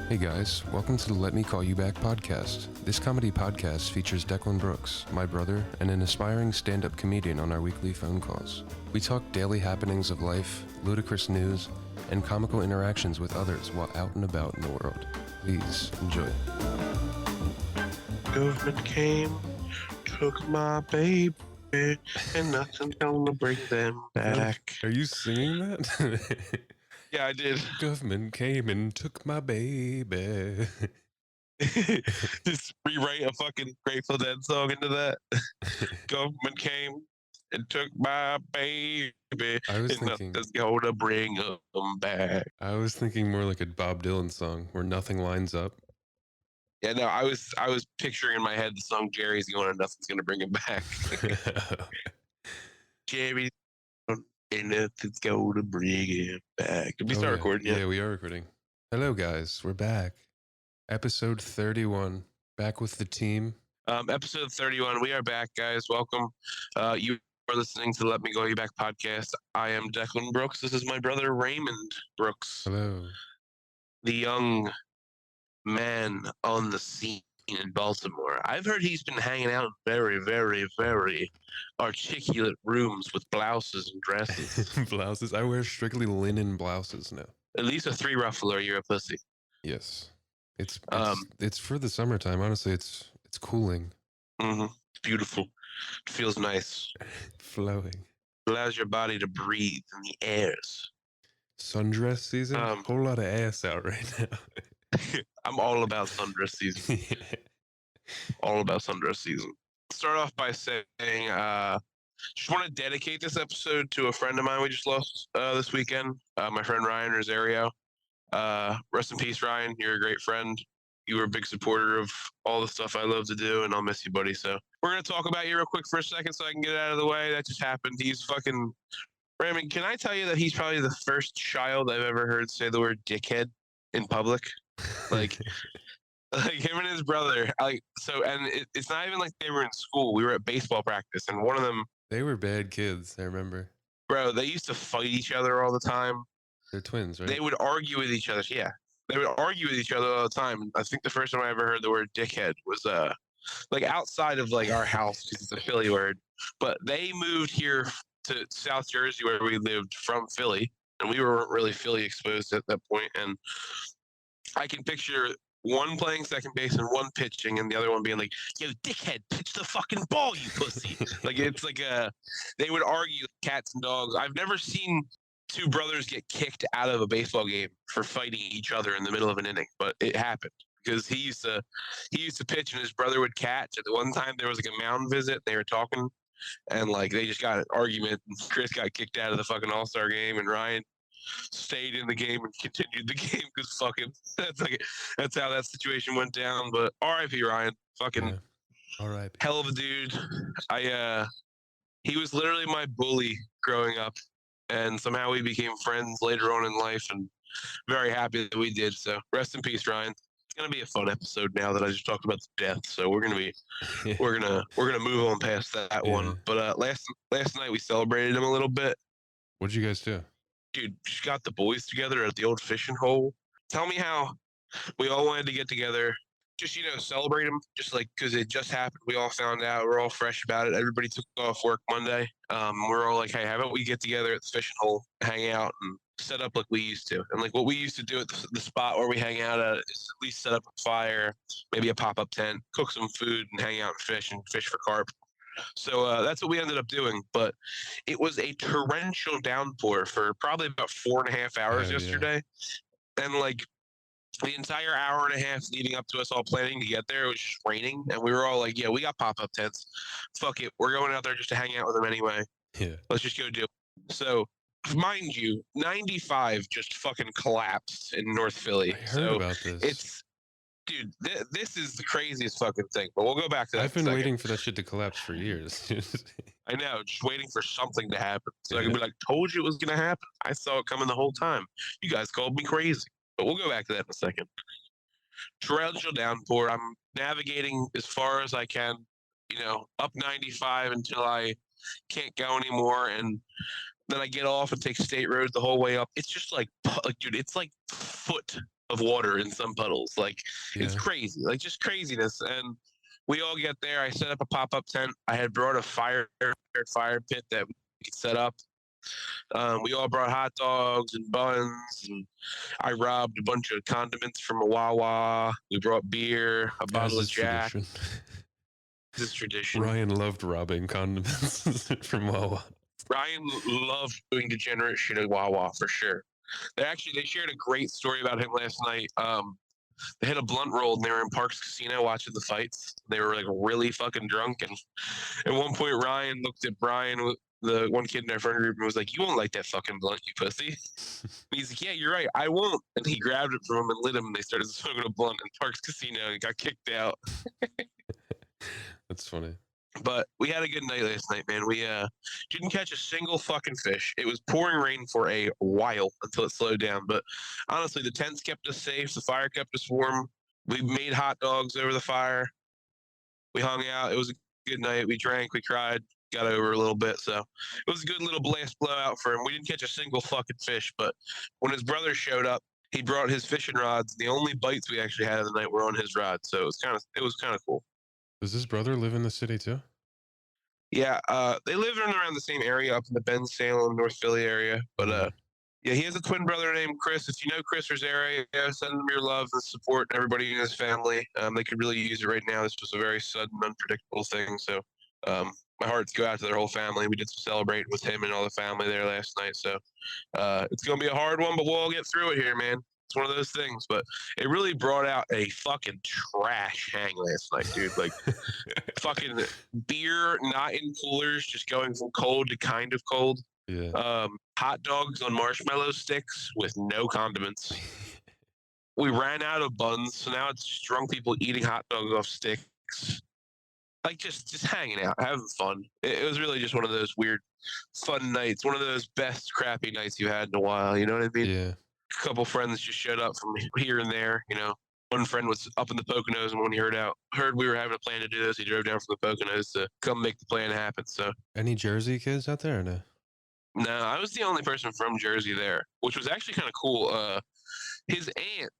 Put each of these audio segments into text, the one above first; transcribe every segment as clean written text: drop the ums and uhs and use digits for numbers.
Hey guys, welcome to the Let Me Call You Back podcast. This comedy podcast features Declan Brooks, my brother, and an aspiring stand-up comedian on our weekly phone calls. We talk daily happenings of life, ludicrous news, and comical interactions with others while out and about in the world. Please enjoy. Government came, took my baby, and nothing's gonna bring them back. Are you singing that? Yeah, I did. Government came and took my baby. Just rewrite a fucking Grateful Dead song into that. Government came and took my baby, I was and thinking nothing's gonna bring them back. more like a Bob Dylan song where nothing lines up. Yeah, no, I was picturing in my head the song Jerry's going and nothing's gonna bring him back. Jerry's going and nothing's gonna bring him back. Did we start recording yet? Yeah, we are recording. Hello guys, we're back. Episode 31, back with the team. Episode 31, we are back, guys. Welcome. You are listening to the Let Me Call You Back podcast. I am Declan Brooks. This is my brother Raymond Brooks, Hello. the young man on the scene in Baltimore. I've heard he's been hanging out in very, very, very articulate rooms with blouses and dresses. Blouses. I wear strictly linen blouses now. At least a three ruffler, you're a pussy. Yes. It's for the summertime. Honestly, it's cooling. Beautiful. It feels nice. Flowing. Allows your body to breathe in the airs. Sundress season? Whole lot of ass out right now. I'm all about sundress season. All about sundress season. Start off by saying, just want to dedicate this episode to a friend of mine we just lost this weekend. My friend Ryan Rosario. Rest in peace, Ryan. You're a great friend. You were a big supporter of all the stuff I love to do, and I'll miss you, buddy. So we're gonna talk about you real quick for a second, so I can get it out of the way. That just happened. He's fucking. Raymond, can I tell you that he's probably the first child I've ever heard say the word dickhead in public? Like him and his brother. It's not even like they were in school. We were at baseball practice, and one of them. They were bad kids. I remember. Bro, they used to fight each other all the time. They're twins, right? They would argue with each other. Yeah, they would argue with each other all the time. I think the first time I ever heard the word dickhead was like outside of like our house because it's a Philly word. But they moved here to South Jersey where we lived from Philly, and we weren't really Philly exposed at that point. And I can picture one playing second base and one pitching, and the other one being like, "Yo, dickhead, pitch the fucking ball, you pussy!" Like it's like they would argue like cats and dogs. I've never seen two brothers get kicked out of a baseball game for fighting each other in the middle of an inning, but it happened because he used to pitch and his brother would catch. At the one time there was like a mound visit, they were talking, and like they just got an argument, and Chris got kicked out of the fucking All-Star game, and Ryan stayed in the game and continued the game because fucking that's how that situation went down. But R.I.P. Ryan, fucking R.I.P. hell of a dude. He was literally my bully growing up. And somehow we became friends later on in life, and very happy that we did. So rest in peace, Ryan. It's gonna be a fun episode now that I just talked about the death. So we're gonna move on past that one. But last night we celebrated him a little bit. What'd you guys do? Dude, just got the boys together at the old fishing hole. Tell me how we all wanted to get together. Just, celebrate him, just like, because it just happened. We all found out. We're all fresh about it. Everybody took off work Monday. We're all like, hey, how about we get together at the fishing hole, hang out, and set up like we used to. And like what we used to do at the spot where we hang out at is at least set up a fire, maybe a pop-up tent, cook some food, and hang out and fish for carp. So that's what we ended up doing. But it was a torrential downpour for probably about 4.5 hours yesterday. And like, the entire hour and a half leading up to us all planning to get there, it was just raining, and we were all like, yeah, we got pop-up tents. Fuck it. We're going out there just to hang out with them anyway. Yeah. Let's just go do it. So, mind you, 95 just fucking collapsed in North Philly. I heard about this. Dude, this is the craziest fucking thing, but we'll go back to that. I've been waiting for that shit to collapse for years. I know, just waiting for something to happen. So I can be like, told you it was going to happen. I saw it coming the whole time. You guys called me crazy. But we'll go back to that in a second. Torrential downpour. I'm navigating as far as I can, up 95 until I can't go anymore. And then I get off and take state roads the whole way up. It's just like, dude, it's like foot of water in some puddles. Like it's Yeah. crazy, like just craziness. And we all get there. I set up a pop-up tent. I had brought a fire pit that we could set up. We all brought hot dogs and buns, and I robbed a bunch of condiments from a Wawa. We brought beer, a bottle of Jack. Tradition. This is tradition. Ryan loved robbing condiments from Wawa. Ryan loved doing degenerate shit at Wawa for sure. They shared a great story about him last night. They had a blunt roll and they were in Parks Casino watching the fights. They were like really fucking drunk, and at one point Ryan looked at Brian, the one kid in our friend group, and was like, "You won't like that fucking blunt, you pussy." And he's like, "Yeah, you're right, I won't." And he grabbed it from him and lit him, and they started smoking a blunt in Parks Casino and got kicked out. That's funny. But we had a good night last night, man. We didn't catch a single fucking fish. It was pouring rain for a while until it slowed down. But honestly, the tents kept us safe. The fire kept us warm. We made hot dogs over the fire. We hung out. It was a good night. We drank. We cried. Got over a little bit. So it was a good little blast blowout for him. We didn't catch a single fucking fish. But when his brother showed up, he brought his fishing rods. The only bites we actually had of the night were on his rod. So it was kind of cool. Does his brother live in the city too? Yeah, they live in and around the same area up in the Ben Salem, North Philly area. But yeah, he has a twin brother named Chris. If you know Chris or Zara, send him your love and support, everybody in his family. They could really use it right now. This was a very sudden, unpredictable thing. So my hearts go out to their whole family. We did some celebrating with him and all the family there last night. So it's going to be a hard one, but we'll all get through it here, man. It's one of those things, but it really brought out a fucking trash hang last night, dude. Like fucking beer not in coolers, just going from cold to kind of cold. Yeah. Hot dogs on marshmallow sticks with no condiments. We ran out of buns, so now it's just drunk people eating hot dogs off sticks. Like just hanging out, having fun. It was really just one of those weird, fun nights. One of those best crappy nights you had in a while. You know what I mean? Yeah. A couple friends just showed up from here and there. You know, one friend was up in the Poconos, and when he heard we were having a plan to do this, he drove down from the Poconos to come make the plan happen. So, Any Jersey kids out there or no? no, I was the only person from Jersey there, which was actually kind of cool. His Aunt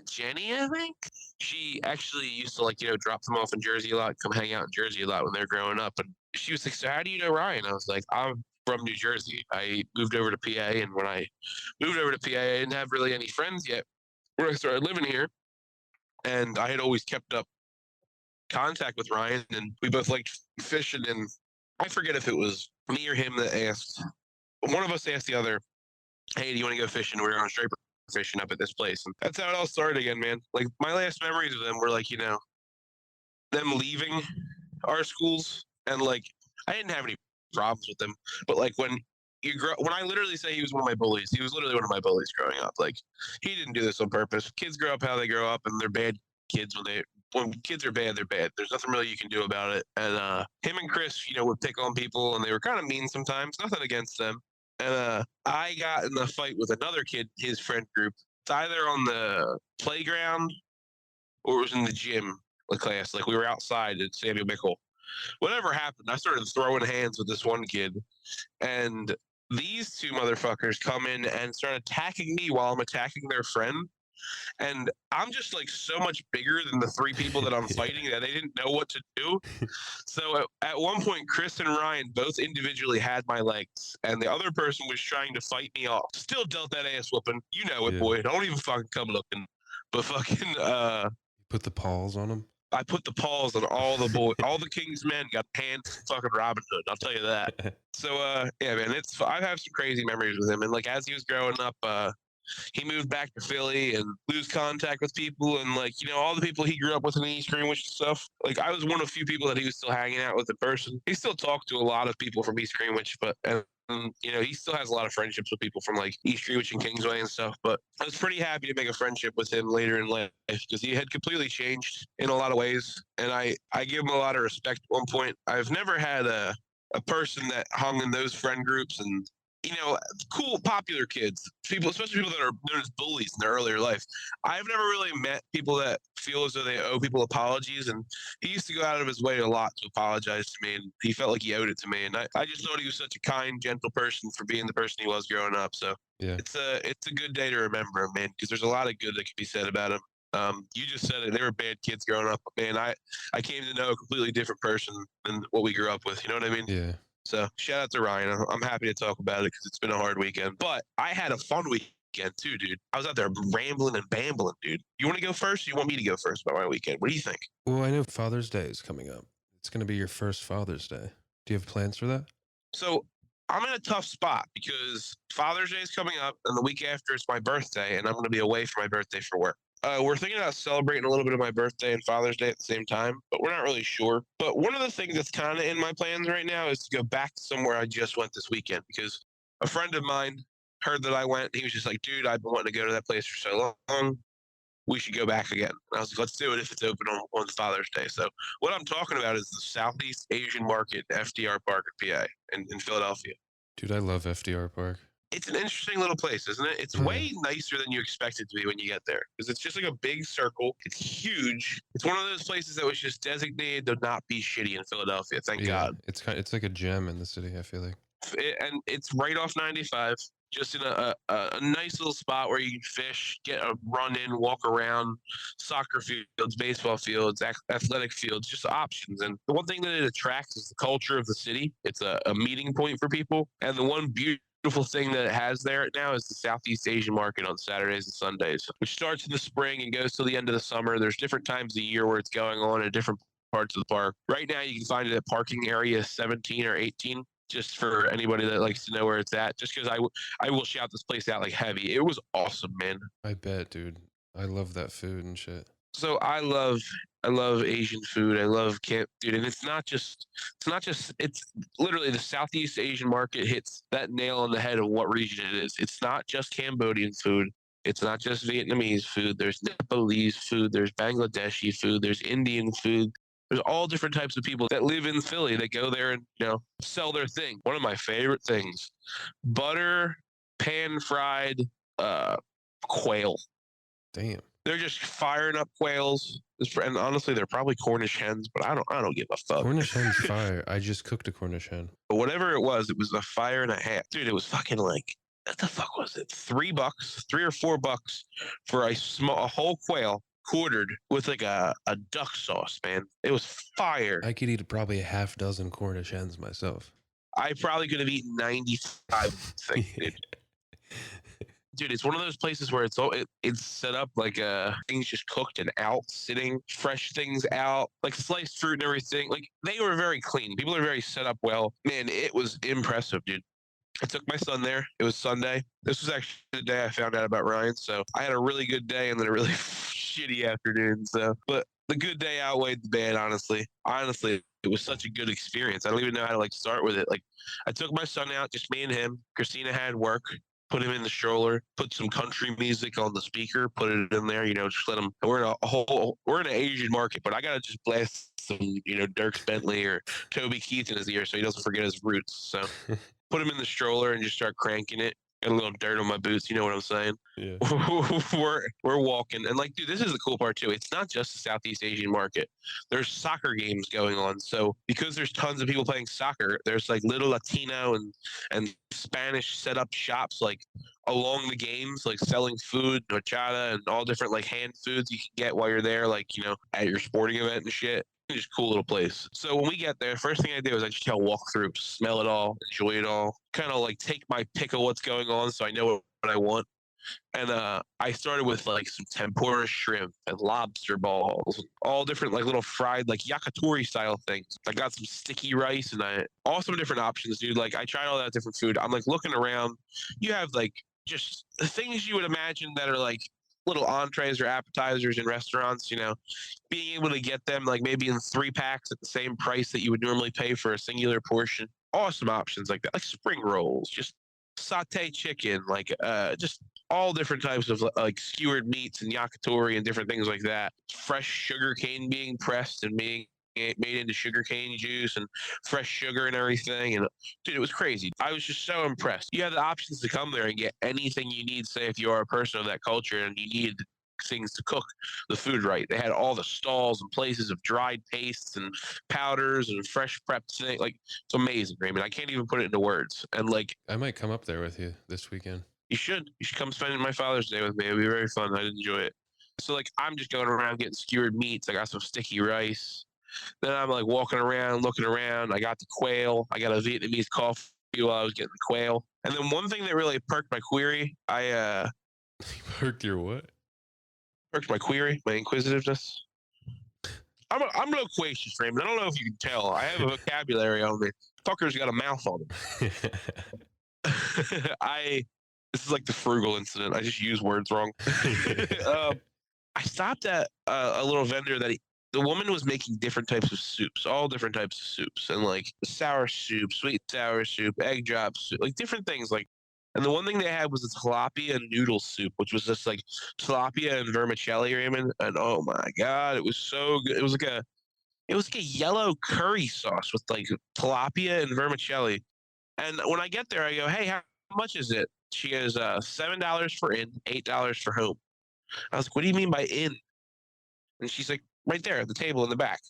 Jenny, I think, she actually used to drop them off in Jersey a lot, come hang out in Jersey a lot when they were growing up. And she was like, "So how do you know Ryan?" I was like, "I'm from New Jersey. I moved over to PA, and when I moved over to PA, I didn't have really any friends yet when I started living here, and I had always kept up contact with Ryan, and we both liked fishing. And I forget if it was me or him that asked. One of us asked the other, "Hey, do you want to go fishing? We're on striper fishing up at this place." And that's how it all started again, man. Like my last memories of them were them leaving our schools, and I didn't have any problems with them, but when I literally say he was one of my bullies, he was literally one of my bullies growing up. Like he didn't do this on purpose. Kids grow up how they grow up, and they're bad kids when kids are bad, they're bad. There's nothing really you can do about it. And him and Chris, would pick on people, and they were kind of mean sometimes. Nothing against them. And I got in a fight with another kid, his friend group. It's either on the playground or it was in the gym class. Like we were outside at Samuel Mickle. Whatever happened, I started throwing hands with this one kid, and these two motherfuckers come in and start attacking me while I'm attacking their friend. And I'm just so much bigger than the three people that I'm fighting that they didn't know what to do. So at one point, Chris and Ryan both individually had my legs, and the other person was trying to fight me off. Still dealt that ass whooping. You know it, Yeah. boy. Don't even fucking come looking. But fucking Put the paws on them. I put the paws on all the boys, all the King's men got hands from fucking Robin Hood. I'll tell you that. So yeah, man, I have some crazy memories with him. And as he was growing up, he moved back to Philly and lose contact with people, and all the people he grew up with in East Greenwich and stuff. I was one of the few people that he was still hanging out with in person. He still talked to a lot of people from East Greenwich, but he still has a lot of friendships with people from East Greenwich and Kingsway and stuff. But I was pretty happy to make a friendship with him later in life because he had completely changed in a lot of ways, and I give him a lot of respect at one point. I've never had a person that hung in those friend groups and cool, popular kids, people, especially people that are known as bullies in their earlier life. I've never really met people that feel as though they owe people apologies, and he used to go out of his way a lot to apologize to me, and he felt like he owed it to me, and I just thought he was such a kind, gentle person for being the person he was growing up. So Yeah. It's a good day to remember, man, because there's a lot of good that can be said about them. You just said it. They were bad kids growing up, man. I came to know a completely different person than what we grew up with. You know what I mean? Yeah. So shout out to Ryan. I'm happy to talk about it because it's been a hard weekend, but I had a fun weekend too, dude. I was out there rambling and bambling, dude. You want to go first? Or you want me to go first about my weekend? What do you think? Well, I know Father's Day is coming up. It's going to be your first Father's Day. Do you have plans for that? So I'm in a tough spot because Father's Day is coming up, and the week after it's my birthday, and I'm going to be away for my birthday for work. We're thinking about celebrating a little bit of my birthday and Father's Day at the same time, but we're not really sure. But one of the things that's kind of in my plans right now is to go back to somewhere I just went this weekend because a friend of mine heard that I went. He was just like, dude, I've been wanting to go to that place for so long. We should go back again. And I was like, let's do it if it's open on Father's Day. So what I'm talking about is the Southeast Asian Market, FDR Park in PA in Philadelphia. Dude, I love FDR Park. It's an interesting little place, isn't it? It's way nicer than you expect it to be when you get there because it's just like a big circle. It's huge. It's one of those places that was just designated to not be shitty in Philadelphia. Thank God. It's like a gem in the city, I feel like. And it's right off 95, just in a nice little spot where you can fish, get a run in, walk around, soccer fields, baseball fields, athletic fields, just options. And the one thing that it attracts is the culture of the city. It's a meeting point for people. And the one beautiful thing that it has there now is the Southeast Asian Market on Saturdays and Sundays, which starts in the spring and goes till the end of the summer. There's different times of the year where it's going on in different parts of the park. Right now, you can find it at parking area 17 or 18. Just for anybody that likes to know where it's at, just because I will shout this place out like heavy. It was awesome, man. I bet, dude. I love that food and shit. So I love Asian food. I love camp, dude. And it's literally the Southeast Asian Market hits that nail on the head of what region it is. It's not just Cambodian food. It's not just Vietnamese food. There's Nepalese food. There's Bangladeshi food. There's Indian food. There's all different types of people that live in Philly that go there and, sell their thing. One of my favorite things, butter pan fried quail. Damn. They're just firing up quails. And honestly, they're probably Cornish hens, but I don't give a fuck. Cornish hen's fire. I just cooked a Cornish hen. But whatever it was a fire and a half. Dude, it was fucking like, what the fuck was it? $3, $3 or $4 for a whole quail quartered with like a duck sauce, man. It was fire. I could eat probably a half dozen Cornish hens myself. I probably could have eaten 95 things, dude. Dude, it's one of those places where it's set up like things just cooked and out, sitting, fresh things out, like sliced fruit and everything. Like they were very clean. People are very set up well. Man, it was impressive, dude. I took my son there. It was Sunday. This was actually the day I found out about Ryan. So I had a really good day and then a really shitty afternoon. So, but the good day outweighed the bad, honestly. Honestly, it was such a good experience. I don't even know how to start with it. Like I took my son out, just me and him. Christina had work. Put him in the stroller, put some country music on the speaker, put it in there, just let him. We're in an Asian market, but I got to just blast some, Dierks Bentley or Toby Keith in his ear so he doesn't forget his roots. So put him in the stroller and just start cranking it. Got a little dirt on my boots. You know what I'm saying? Yeah. we're walking. And dude, this is the cool part too. It's not just the Southeast Asian market. There's soccer games going on. So because there's tons of people playing soccer, there's little Latino and Spanish set up shops along the games, selling food, horchata and all different hand foods you can get while you're there, at your sporting event and shit. Just cool little place. So when we get there, first thing I do is I just walk through, smell it all, enjoy it all, kind of take my pick of what's going on so I know what I want. And I started with some tempura shrimp and lobster balls, all different little fried yakitori style things. I got some sticky rice and all some different options, dude. I tried all that different food. I'm looking around. You have just the things you would imagine that are little entrees or appetizers in restaurants, being able to get them maybe in 3 packs at the same price that you would normally pay for a singular portion. Awesome options like that, spring rolls, just saute chicken, just all different types of skewered meats and yakitori and different things like that. Fresh sugar cane being pressed and being made into sugarcane juice and fresh sugar and everything. And dude, it was crazy. I was just so impressed. You have the options to come there and get anything you need, say if you are a person of that culture and you need things to cook the food right. They had all the stalls and places of dried pastes and powders and fresh prepped things. It's amazing, Raymond. I can't even put it into words. And I might come up there with you this weekend. You should. You should come spend my Father's Day with me. It'd be very fun. I'd enjoy it. So like I'm just going around getting skewered meats. I got some sticky rice. Then I'm like walking around, looking around. I got the quail. I got a Vietnamese coffee while I was getting the quail. And then one thing that really perked my query, Perked your what? perked my query, my inquisitiveness. I'm loquacious, Raymond. I don't know if you can tell. I have a vocabulary on me. Fucker's got a mouth on him. This is like the frugal incident. I just use words wrong. I stopped at a little vendor that the woman was making different types of soups, all different types of soups, and like sour soup, sweet sour soup, egg drop soup, like different things. Like, and the one thing they had was a tilapia noodle soup, which was just like tilapia and vermicelli, Raymond. And oh my god, it was so good. It was like a yellow curry sauce with like tilapia and vermicelli. And when I get there, I go, "Hey, how much is it?" She goes, $7 for in, $8 for home. I was like, "What do you mean by in?" And she's like, "Right there at the table in the back."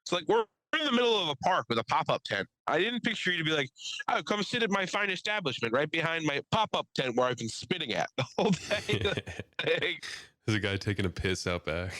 So like we're in the middle of a park with a pop-up tent. I didn't picture you to be like, "Oh, come sit at my fine establishment right behind my pop-up tent where I've been spitting at the whole day." There's a guy taking a piss out back.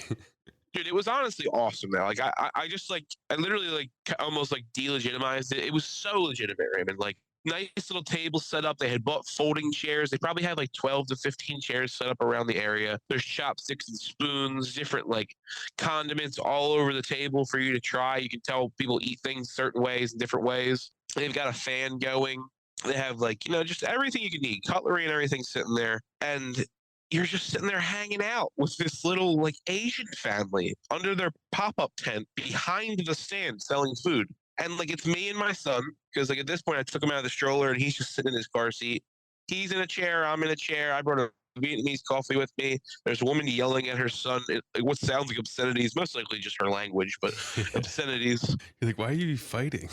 Dude, it was honestly awesome. Now, like I just like I literally like almost like delegitimized it. It was so legitimate, Raymond. Like nice little table set up. They had bought folding chairs. They probably had like 12 to 15 chairs set up around the area. There's chopsticks and spoons, different like condiments all over the table for you to try. You can tell people eat things certain ways and different ways. They've got a fan going. They have like, just everything you can need, cutlery and everything sitting there. And you're just sitting there hanging out with this little like Asian family under their pop-up tent behind the stand selling food. And like it's me and my son, because like at this point I took him out of the stroller and he's just sitting in his car seat. He's in a chair, I'm in a chair. I brought a Vietnamese coffee with me. There's a woman yelling at her son, like what sounds like obscenities, most likely just her language, but obscenities. You're like, why are you fighting?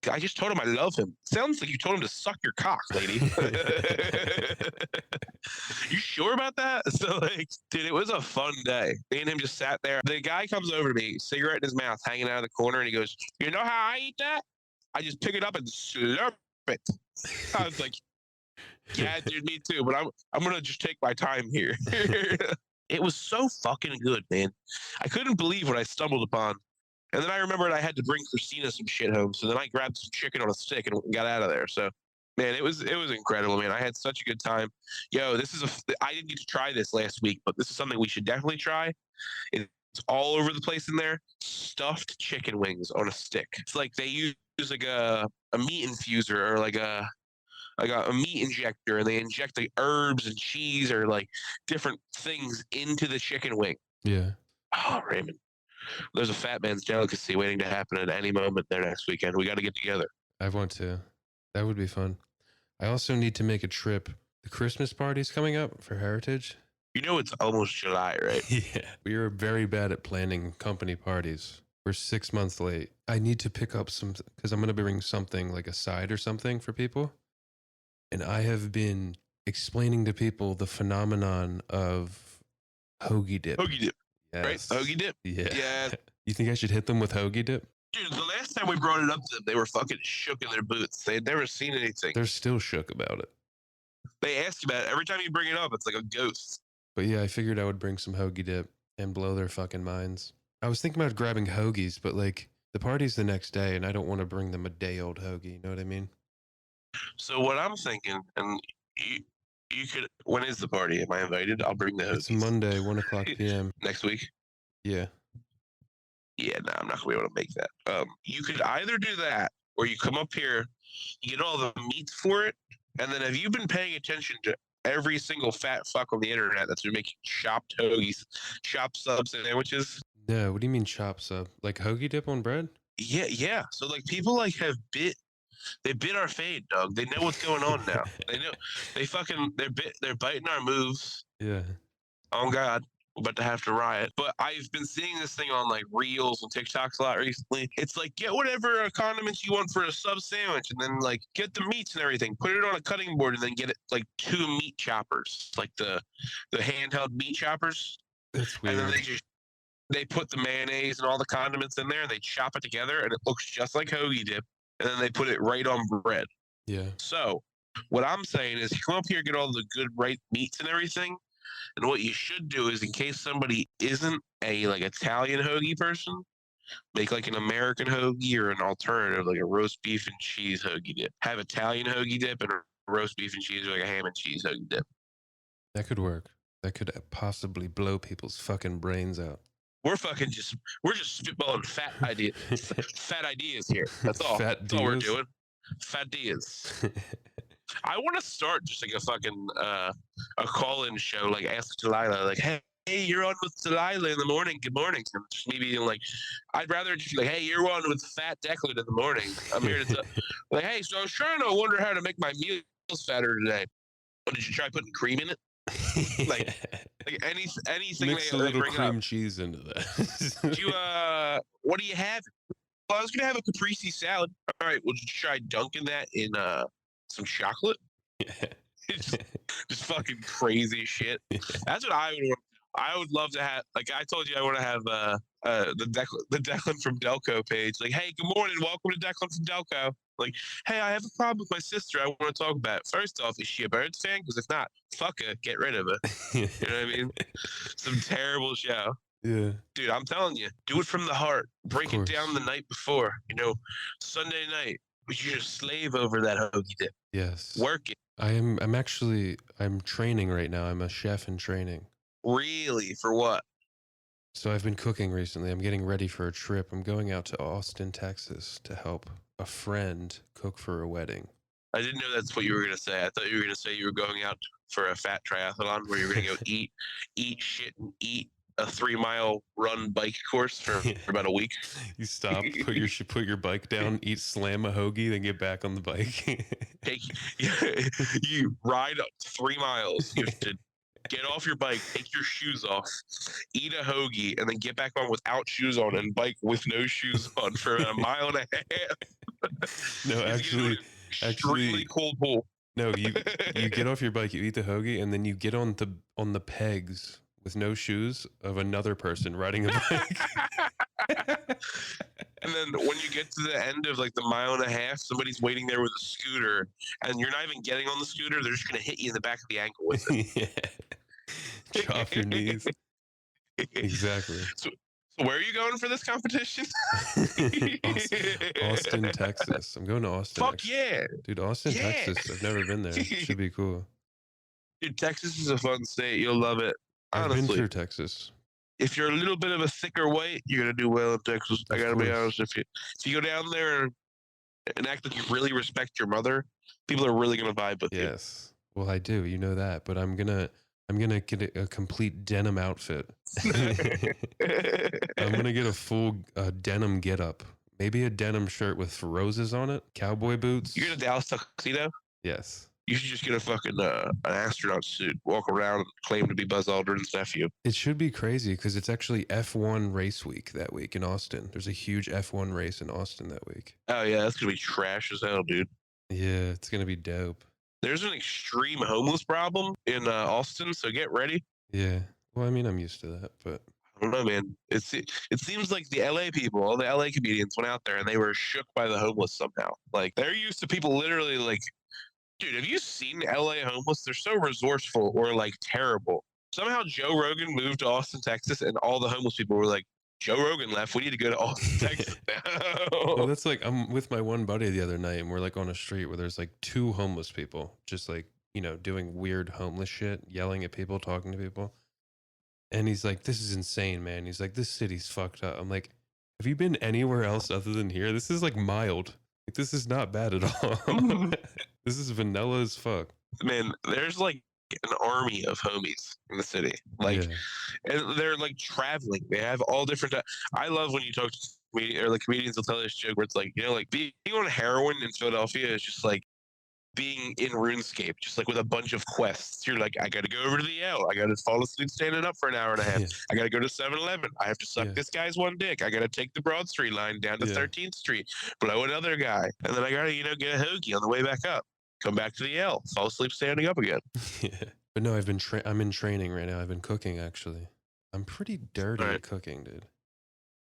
I just told him I love him. Sounds like you told him to suck your cock, lady. You sure about that? So like, dude, it was a fun day. Me and him just sat there. The guy comes over to me, cigarette in his mouth, hanging out of the corner, and he goes, "You know how I eat that? I just pick it up and slurp it." I was like, "Yeah, dude, me too. But I'm gonna just take my time here." It was so fucking good, man. I couldn't believe what I stumbled upon. And then I remembered I had to bring Christina some shit home. So then I grabbed some chicken on a stick and got out of there. So, man, it was incredible, man. I had such a good time. Yo, I didn't get to try this last week, but this is something we should definitely try. It's all over the place in there. Stuffed chicken wings on a stick. It's like they use like a meat infuser or like a meat injector, and they inject the herbs and cheese or like different things into the chicken wing. Yeah. Oh, Raymond. There's a fat man's delicacy waiting to happen at any moment there next weekend. We got to get together. I want to. That would be fun. I also need to make a trip. The Christmas party's coming up for Heritage. You know it's almost July, right? Yeah. We are very bad at planning company parties. We're 6 months late. I need to pick up some, because I'm going to bring something like a side or something for people. And I have been explaining to people the phenomenon of hoagie dip. Hoagie dip. Yes. Right? Hoagie dip? Yeah. You think I should hit them with hoagie dip? Dude, the last time we brought it up to them, they were fucking shook in their boots. They had never seen anything. They're still shook about it. They ask about it. Every time you bring it up, it's like a ghost. But yeah, I figured I would bring some hoagie dip and blow their fucking minds. I was thinking about grabbing hoagies, but like the party's the next day and I don't want to bring them a day old hoagie. You know what I mean? So what I'm thinking, and you could, when is the party? Am I invited? I'll bring the hoagies. It's Monday, 1:00 p.m. Next week? Yeah. Yeah, no, I'm not gonna be able to make that. You could either do that, or you come up here, you get all the meats for it, and then have you been paying attention to every single fat fuck on the internet that's been making chopped hoagies, chopped sub sandwiches? No, what do you mean chop sub? Like hoagie dip on bread? Yeah. So like people like they bit our fade, dog. They know what's going on now. They know they're biting our moves. Yeah. Oh God. We're about to have to riot. But I've been seeing this thing on like Reels and TikToks a lot recently. It's like get whatever condiments you want for a sub sandwich, and then like get the meats and everything. Put it on a cutting board, and then get it like 2 meat choppers, like the handheld meat choppers. That's weird. And then they put the mayonnaise and all the condiments in there, and they chop it together, and it looks just like hoagie dip. And then they put it right on bread. Yeah. So What I'm saying is, you come up here, get all the good right meats and everything. And what you should do is, in case somebody isn't a like Italian hoagie person, make like an American hoagie or an alternative, like a roast beef and cheese hoagie dip. Have Italian hoagie dip and a roast beef and cheese, or like a ham and cheese hoagie dip. That could work. That could possibly blow people's fucking brains out. We're just spitballing fat ideas here. That's all. That's all we're doing. Fat ideas. I want to start just like a fucking a call-in show, like Ask Delilah, like, hey, you're on with Delilah in the morning. Good morning. And just maybe like, I'd rather just be like, hey, you're on with Fat Declan in the morning. I'm here to tell, like, hey, so I was trying to wonder how to make my meals fatter today. What, did you try putting cream in it? like anything mix they a little bring cream up. cheese into that. What do you have? Well, I was gonna have a caprese salad. All right, well, did you try dunking that in some chocolate? Just fucking crazy shit. That's what I would want. I would love to have, like I told you, I want to have the Declan from Delco page. Like, hey, good morning, welcome to Declan from Delco. Like, hey, I have a problem with my sister. I want to talk about it. First off, is she a Birds fan? Because if not, fuck her, get rid of her. You know what I mean? Some terrible show. Yeah. Dude, I'm telling you, do it from the heart. Break it down the night before. You know, Sunday night, you're a slave over that hoagie dip. Yes. Work it. I'm training right now. I'm a chef in training. Really? For what? So I've been cooking recently. I'm getting ready for a trip. I'm going out to Austin, Texas to help a friend cook for a wedding. I didn't know that's what you were going to say. I thought you were going to say you were going out for a fat triathlon where you were going to go eat shit and eat a 3-mile run bike course for about a week. You stop, put your bike down, slam a hoagie, then get back on the bike. You ride 3 miles. You have to get off your bike, take your shoes off, eat a hoagie, and then get back on without shoes on and bike with no shoes on for about a mile and a half. No, actually, extremely cold pool. No, you get off your bike, you eat the hoagie, and then you get on the pegs with no shoes of another person riding a bike. And then when you get to the end of like the mile and a half, somebody's waiting there with a scooter, and you're not even getting on the scooter. They're just going to hit you in the back of the ankle with it. Yeah. Chop your knees. Exactly. So where are you going for this competition? Austin, Texas. I'm going to Austin. Fuck yeah. Dude, Austin, Texas. I've never been there. It should be cool. Dude, Texas is a fun state. You'll love it. Honestly. I've been through Texas. If you're a little bit of a thicker weight, you're going to do well in Texas. I got to be honest. If you go down there and act like you really respect your mother, people are really going to vibe with you. Yes. Well, I do. You know that. But I'm gonna get a complete denim outfit. I'm gonna get a full denim getup. Maybe a denim shirt with roses on it, cowboy boots. You're in a Dallas tuxedo? Yes. You should just get a fucking an astronaut suit, walk around and claim to be Buzz Aldrin's nephew. It should be crazy because it's actually F1 race week that week in Austin. There's a huge F1 race in Austin that week. Oh yeah, that's gonna be trash as hell, dude. Yeah, it's gonna be dope. There's an extreme homeless problem in Austin, so get ready. Yeah. Well, I mean, I'm used to that, but I don't know, man. It seems like the LA people, all the LA comedians went out there and they were shook by the homeless somehow. Like they're used to people literally like, dude, have you seen LA homeless? They're so resourceful or like terrible. Somehow Joe Rogan moved to Austin, Texas, and all the homeless people were like, Joe Rogan left. We need to go to Austin, Texas now. Well, that's like, I'm with my one buddy the other night and we're like on a street where there's like 2 homeless people just like, you know, doing weird homeless shit, yelling at people, talking to people. And he's like, this is insane, man. He's like, this city's fucked up. I'm like, have you been anywhere else other than here? This is like mild. Like, this is not bad at all. This is vanilla as fuck. Man, there's like an army of homies in the city. Like, and they're like traveling. They have all different. I love when you talk to comedians, or like comedians will tell this joke where it's like, you know, like being on heroin in Philadelphia is just like being in RuneScape, just like with a bunch of quests. You're like, I got to go over to the L. I got to fall asleep standing up for an hour and a half. I got to go to 7-Eleven. I have to suck this guy's one dick. I got to take the Broad Street line down to 13th Street, blow another guy. And then I got to, you know, get a hoagie on the way back up. Come back to the L. Fall asleep standing up again. But no, I'm in training right now. I've been cooking, actually. I'm pretty dirty at cooking, dude.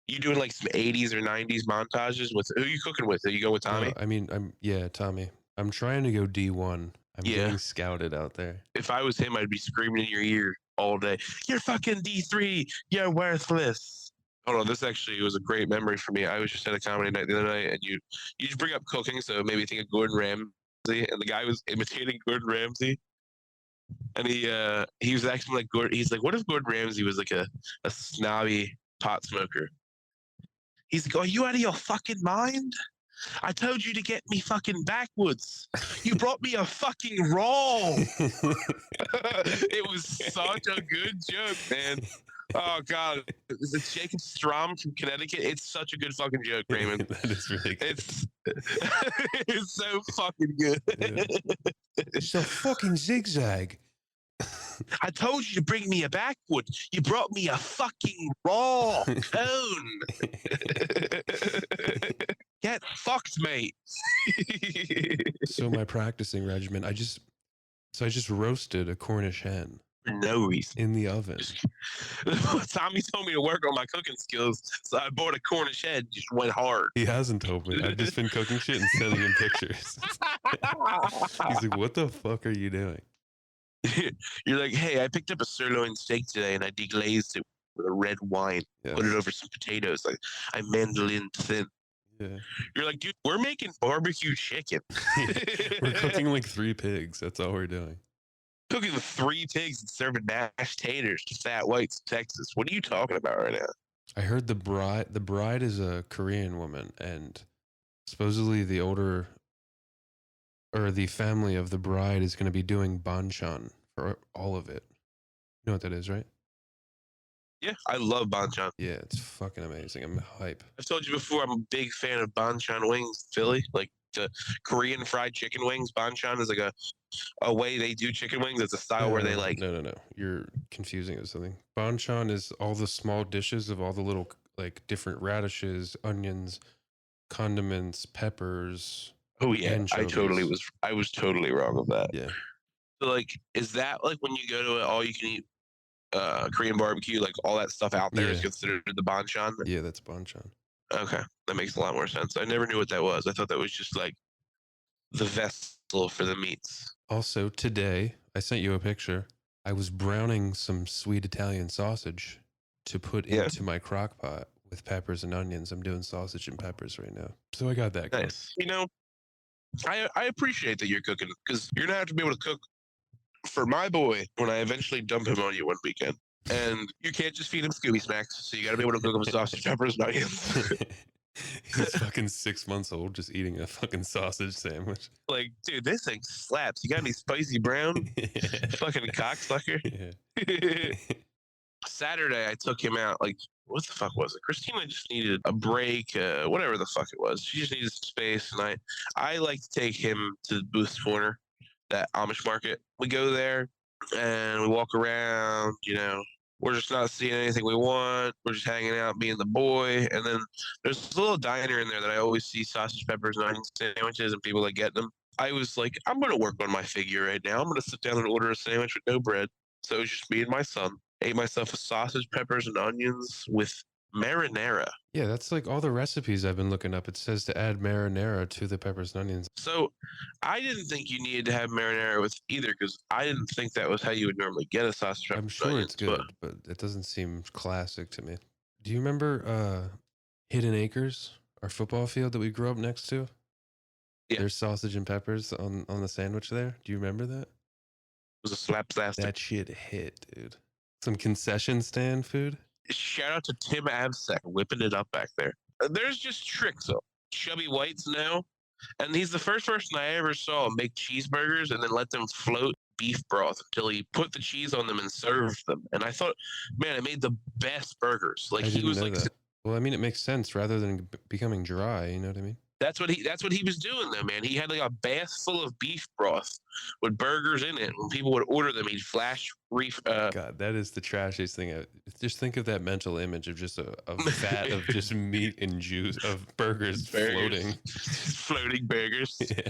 You doing like some 80s or 90s montages with, who are you cooking with? You go with Tommy? I mean, Tommy. I'm trying to go D1. I'm Yeah. getting scouted out there. If I was him, I'd be screaming in your ear all day. You're fucking D3. You're worthless. Hold on, this actually was a great memory for me. I was just at a comedy night the other night, and you just bring up cooking, so it made me think of Gordon Ramsay, and the guy was imitating Gordon Ramsay, and he was acting like Gordon. He's like, what if Gordon Ramsay was like a snobby pot smoker? He's like, are you out of your fucking mind? I told you to get me fucking backwards. You brought me a fucking roll. It was such a good joke, man. Oh God, is it Jacob Strom from Connecticut? It's such a good fucking joke, Raymond. That is really good. It's so fucking good. Yeah. It's a fucking zigzag. I told you to bring me a backwood. You brought me a fucking raw cone. Get fucked, mate. So my practicing regimen, I just roasted a Cornish hen For no reason. in the oven. Tommy told me to work on my cooking skills, so I bought a Cornish hen. Just went hard. He hasn't told me. I've just been cooking shit and sending him pictures. He's like, what the fuck are you doing? You're like, hey, I picked up a sirloin steak today and I deglazed it with a red wine. Yeah. Put it over some potatoes. Like I mandolin thin. Yeah. You're like, dude, we're making barbecue chicken. We're cooking like 3 pigs. That's all we're doing. Cooking 3 pigs and serving mashed taters to fat whites in Texas. What are you talking about right now? I heard the bride is a Korean woman, and supposedly the older or the family of the bride is going to be doing banchan for all of it. You know what that is, right? Yeah, I love banchan. Yeah, it's fucking amazing. I'm hype. I've told you before, I'm a big fan of banchan wings, Philly. Like the Korean fried chicken wings. Banchan is like a way they do chicken wings. It's a style where they like. No. You're confusing it with something. Banchan is all the small dishes of all the little like different radishes, onions, condiments, peppers. Oh yeah, anchovies. I was totally wrong with that. Yeah. So like, is that like when you go to an all you can eat Korean barbecue, like all that stuff out there is Yeah. considered the banchan? Yeah, that's banchan. Okay, that makes a lot more sense. I never knew what that was. I thought that was just like the vessel for the meats. Also, today, I sent you a picture. I was browning some sweet Italian sausage to put into my crock pot with peppers and onions. I'm doing sausage and peppers right now. So I got that. Nice. You know, I appreciate that you're cooking because you're going to have to be able to cook for my boy when I eventually dump him on you one weekend. And you can't just feed him Scooby Snacks, so you got to be able to cook him sausage, peppers, and onions. He's fucking 6 months old, just eating a fucking sausage sandwich. Like, dude, this thing slaps. You got any spicy brown? Fucking cocksucker. Yeah. Saturday, I took him out. Like, what the fuck was it? Christina just needed a break, whatever the fuck it was. She just needed space, and I like to take him to the Booth's Corner, that Amish market. We go there and we walk around. You know, we're just not seeing anything we want. We're just hanging out, being the boy. And then there's a little diner in there that I always see sausage, peppers, and onion sandwiches, and people that get them. I was like, I'm gonna work on my figure right now. I'm gonna sit down and order a sandwich with no bread. So it was just me and my son. Ate myself a sausage, peppers, and onions with marinara. Yeah, that's like all the recipes I've been looking up. It says to add marinara to the peppers and onions. So I didn't think you needed to have marinara with either because I didn't think that was how you would normally get a sausage. I'm sure it's good, but it doesn't seem classic to me. Do you remember Hidden Acres, our football field that we grew up next to? Yeah. There's sausage and peppers on the sandwich there. Do you remember that? It was a slaptastic. That shit hit, dude. Some concession stand food. Shout out to Tim Absek whipping it up back there. There's just tricks though. Chubby Whites now, and he's the first person I ever saw make cheeseburgers and then let them float beef broth until he put the cheese on them and served them. And I thought, man, it made the best burgers. Like he was like, that. Well, I mean, it makes sense rather than becoming dry. You know what I mean? That's what he was doing though, man. He had like a bath full of beef broth with burgers in it. When people would order them, he'd flash God, that is the trashiest thing. Just think of that mental image of just a vat of just meat and juice of burgers. floating burgers. Yeah.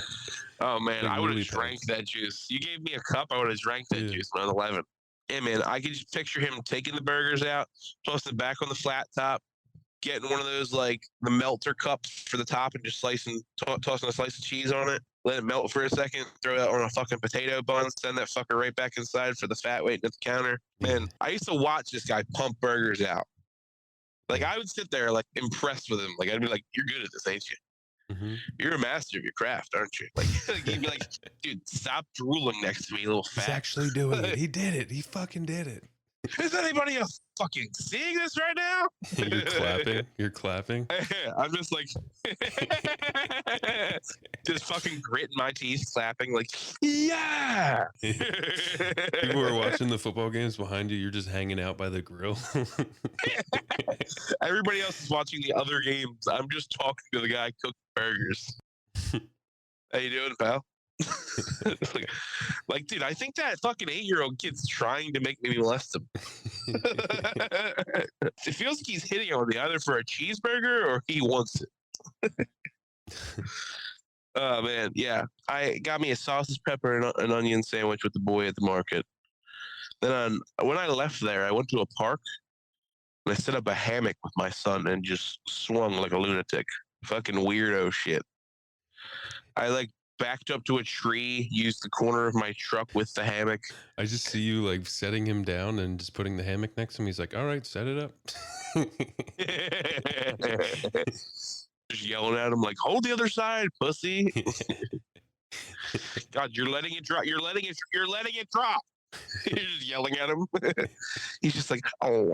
Oh man, like I would have drank that juice. You gave me a cup, I would have drank that juice when I was 11. Yeah, man, I could just picture him taking the burgers out, tossing it back on the flat top, getting one of those like the melter cups for the top and just tossing a slice of cheese on it. Let it melt for a second. Throw that on a fucking potato bun. Send that fucker right back inside for the fat waiting at the counter. Man, I used to watch this guy pump burgers out. Like I would sit there like impressed with him. Like I'd be like, "You're good at this, ain't you? Mm-hmm. You're a master of your craft, aren't you?" Like he'd be like, "Dude, stop drooling next to me, little fat." He's actually doing it. He did it. He fucking did it. Is anybody else fucking seeing this right now? You're clapping. You're clapping. I'm just like, just fucking gritting my teeth, clapping like, yeah. People are watching the football games behind you. You're just hanging out by the grill. Everybody else is watching the other games. I'm just talking to the guy cooking burgers. How you doing, pal? Like, dude, I think that fucking 8-year-old kid's trying to make me molest him. It feels like he's hitting on me either for a cheeseburger or he wants it. Oh man, yeah. I got me a sausage, pepper, and an onion sandwich with the boy at the market. Then when I left there, I went to a park and I set up a hammock with my son and just swung like a lunatic. Fucking weirdo shit. I like backed up to a tree, used the corner of my truck with the hammock. I just see you like setting him down and just putting the hammock next to him. He's like, all right, set it up. Just yelling at him like, hold the other side, pussy. God, you're letting it drop. You're letting it drop. You're just yelling at him. He's just like, oh.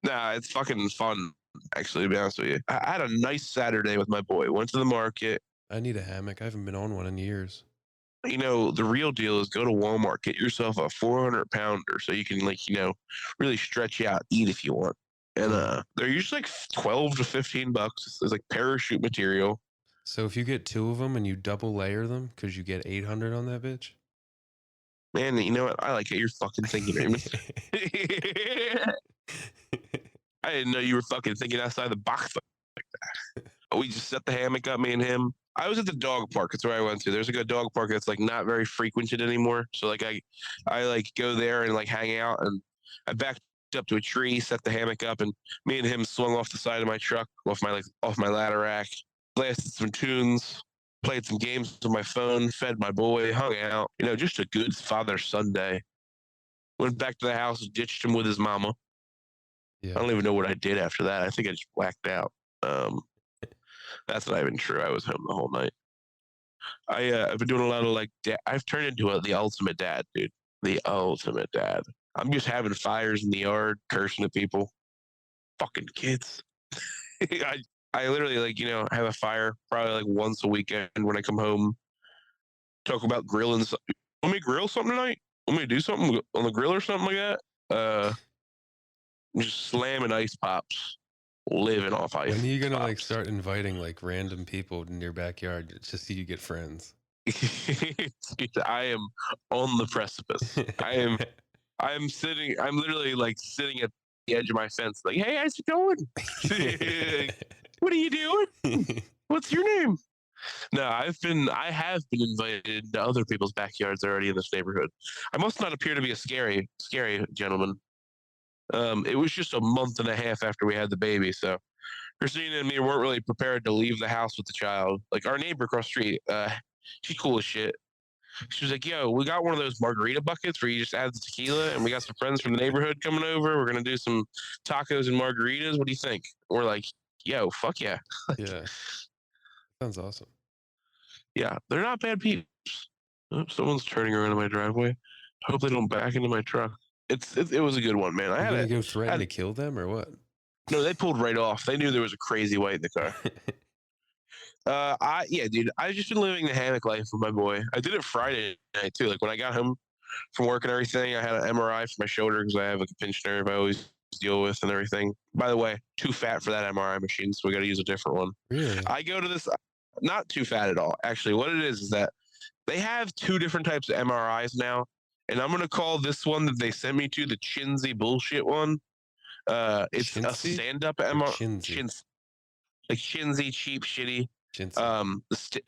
Nah, it's fucking fun. Actually, to be honest with you, I had a nice Saturday with my boy. Went to the market. I need a hammock. I haven't been on one in years. You know, the real deal is go to Walmart, get yourself a 400-pounder so you can, like, you know, really stretch out, eat if you want. And they're usually like $12 to $15. It's like parachute material. So if you get 2 of them and you double layer them, because you get 800 on that bitch. Man, you know what? I like it. You're fucking thinking, Raymond. I didn't know you were fucking thinking outside the box like that. We just set the hammock up, me and him. I was at the dog park. That's where I went to. There's like a dog park that's like not very frequented anymore. So like I like go there and like hang out. And I backed up to a tree, set the hammock up, and me and him swung off the side of my truck, off my ladder rack, blasted some tunes, played some games on my phone, fed my boy, hung out. You know, just a good father Sunday. Went back to the house, ditched him with his mama. Yeah. I don't even know what I did after that. I think I just blacked out. That's not even true. I was home the whole night. I've been doing a lot of like, I've turned into the ultimate dad, dude. The ultimate dad. I'm just having fires in the yard, cursing at people. Fucking kids. I literally like, you know, have a fire probably like once a weekend when I come home. Talk about grilling. Want me to grill something tonight? Want me to do something on the grill or something like that? Just slamming ice pops, living off ice. When are you gonna pops. like start inviting like random people in your backyard just so you get friends? I am on the precipice. I'm literally like sitting at the edge of my fence, like, hey, how's it going? What are you doing? What's your name? No, I have been invited to other people's backyards already in this neighborhood. I must not appear to be a scary gentleman. It was just a month and a half after we had the baby, so Christina and me weren't really prepared to leave the house with the child. Like our neighbor across the street, she's cool as shit. She was like, yo, we got one of those margarita buckets where you just add the tequila, and we got some friends from the neighborhood coming over. We're gonna do some tacos and margaritas. What do you think? We're like, yo, fuck yeah. Yeah. Sounds awesome. Yeah, they're not bad people. Oh, someone's turning around in my driveway. I hope they don't back into my truck. It was a good one, man. Are you gonna go threaten to kill them or what? No, they pulled right off. They knew there was a crazy white in the car. Yeah, dude. I've just been living the hammock life with my boy. I did it Friday night too. Like when I got home from work and everything, I had an MRI for my shoulder because I have like a pinched nerve I always deal with and everything. By the way, too fat for that MRI machine, so we got to use a different one. Really? I go to this, not too fat at all. Actually, what it is that they have 2 different types of MRIs now, and I'm gonna call this one that they sent me to the Chinsey bullshit one. It's Chinsey? a stand-up MRI. Like Chinsey, cheap, shitty. Chinsey.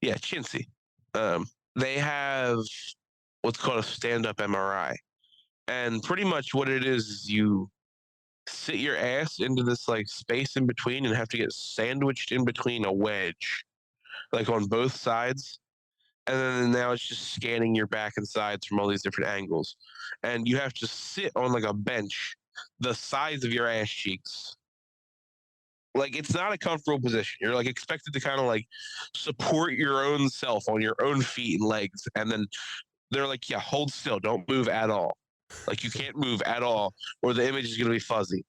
Yeah, Chinsey. They have what's called a stand-up MRI, and pretty much what it is you sit your ass into this like space in between and have to get sandwiched in between a wedge, like on both sides. And then now it's just scanning your back and sides from all these different angles. And you have to sit on like a bench the size of your ass cheeks. Like it's not a comfortable position. You're like expected to kind of like support your own self on your own feet and legs. And then they're like, yeah, hold still, don't move at all. Like you can't move at all, or the image is gonna be fuzzy.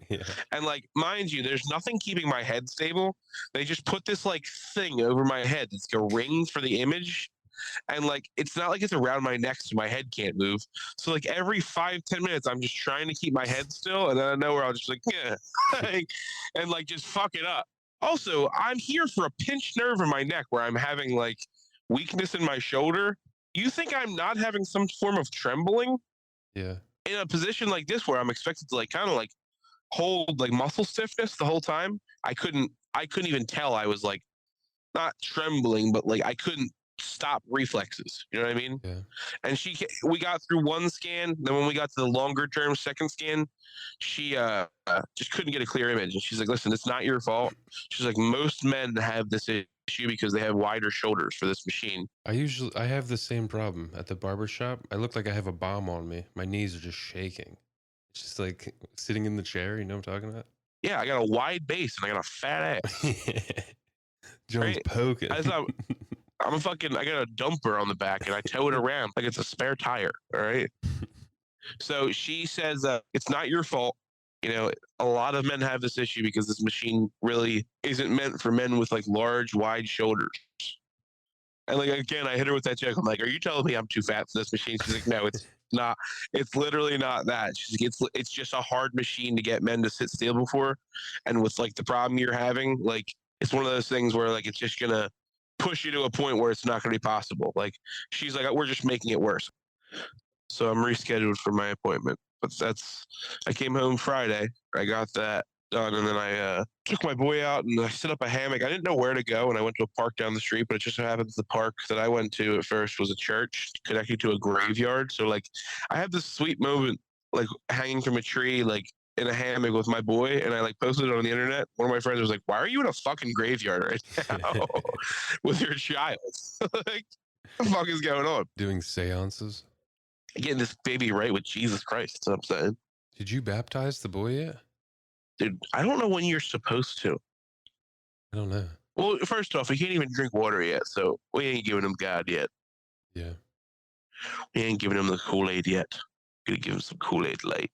Yeah. And like, mind you, there's nothing keeping my head stable. They just put this like thing over my head. It's like a ring for the image. And like, it's not like it's around my neck so my head can't move. So like every 5-10 minutes, I'm just trying to keep my head still. And then I know where I'll just like, yeah, and like just fuck it up. Also, I'm here for a pinched nerve in my neck where I'm having like weakness in my shoulder. You think I'm not having some form of trembling? Yeah. In a position like this where I'm expected to like kind of like hold like muscle stiffness the whole time. I couldn't even tell I was like not trembling, but like I couldn't stop reflexes. You know what I mean? Yeah. And we got through one scan. Then when we got to the longer term second scan, she just couldn't get a clear image. And she's like, listen, it's not your fault. She's like, most men have this issue because they have wider shoulders for this machine. I have the same problem at the barber shop. I look like I have a bomb on me. My knees are just shaking. It's just like sitting in the chair, you know what I'm talking about? Yeah, I got a wide base and I got a fat ass. Jones Right? poking. I got a dumper on the back and I tow it around like it's a spare tire. All right. So she says it's not your fault. You know, a lot of men have this issue because this machine really isn't meant for men with like large, wide shoulders. And like again, I hit her with that joke. I'm like, "Are you telling me I'm too fat for this machine?" She's like, "No, it's not. It's literally not that." She's like, "It's just a hard machine to get men to sit still before, and with like the problem you're having, like it's one of those things where like it's just gonna push you to a point where it's not gonna be possible." Like she's like, "We're just making it worse." So I'm rescheduled for my appointment. But I came home Friday. I got that done, and then I took my boy out and I set up a hammock. I didn't know where to go, and I went to a park down the street. But it just so happens the park that I went to at first was a church connected to a graveyard. So like, I had this sweet moment, like hanging from a tree, like in a hammock with my boy, and I like posted it on the internet. One of my friends was like, "Why are you in a fucking graveyard right now with your child? Like, what the fuck is going on?" Doing seances. Getting this baby right with Jesus Christ. That's what I'm saying. Did you baptize the boy yet? Dude, I don't know when you're supposed to. I don't know. Well, first off, he can't even drink water yet, so we ain't giving him God yet. Yeah. We ain't giving him the Kool-Aid yet. Gonna give him some Kool-Aid light.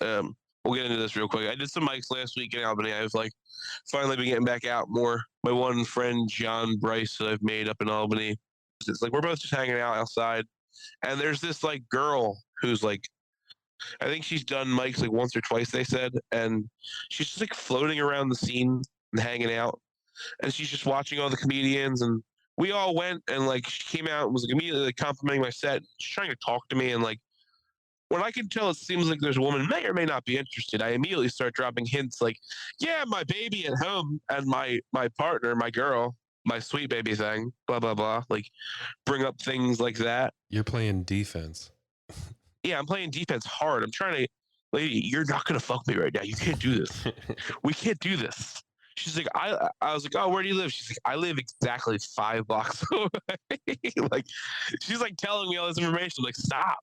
We'll get into this real quick. I did some mics last week in Albany. I've like finally been getting back out more. My one friend, John Bryce, that I've made up in Albany. It's like we're both just hanging out outside. And there's this like girl who's like, I think she's done mics like once or twice, they said. And she's just like floating around the scene and hanging out. And she's just watching all the comedians. And we all went and like she came out and was like immediately like complimenting my set. She's trying to talk to me. And like when I can tell it seems like there's a woman may or may not be interested, I immediately start dropping hints like, yeah, my baby at home and my partner, my girl, my sweet baby thing, blah, blah, blah. Like bring up things like that. You're playing defense. Yeah, I'm playing defense hard. I'm trying to, lady, you're not going to fuck me right now. You can't do this. We can't do this. She's like, I was like, oh, where do you live? She's like, I live exactly 5 blocks away. Like, she's like telling me all this information. I'm like, stop.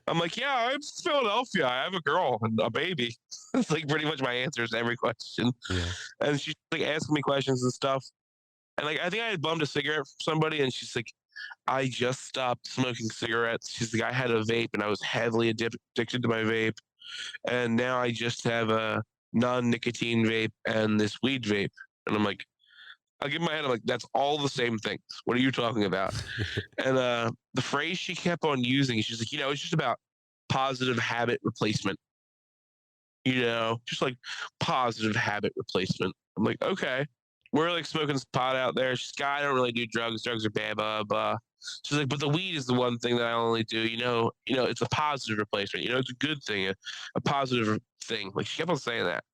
I'm like, yeah, I'm from Philadelphia. I have a girl and a baby. It's like pretty much my answers to every question. Yeah. And she's like asking me questions and stuff. And like, I think I had bummed a cigarette from somebody, and she's like, I just stopped smoking cigarettes. She's like, I had a vape and I was heavily addicted to my vape. And now I just have a non-nicotine vape and this weed vape. And I'm like, I'll give my head. I'm like, that's all the same things. What are you talking about? And the phrase she kept on using, she's like, it's just about positive habit replacement. Just like positive habit replacement. I'm like, okay. We're like smoking pot out there. She's like, I don't really do drugs. Drugs are bad, blah, blah. She's like, but the weed is the one thing that I only do. It's a positive replacement. It's a good thing, a positive thing. Like she kept on saying that.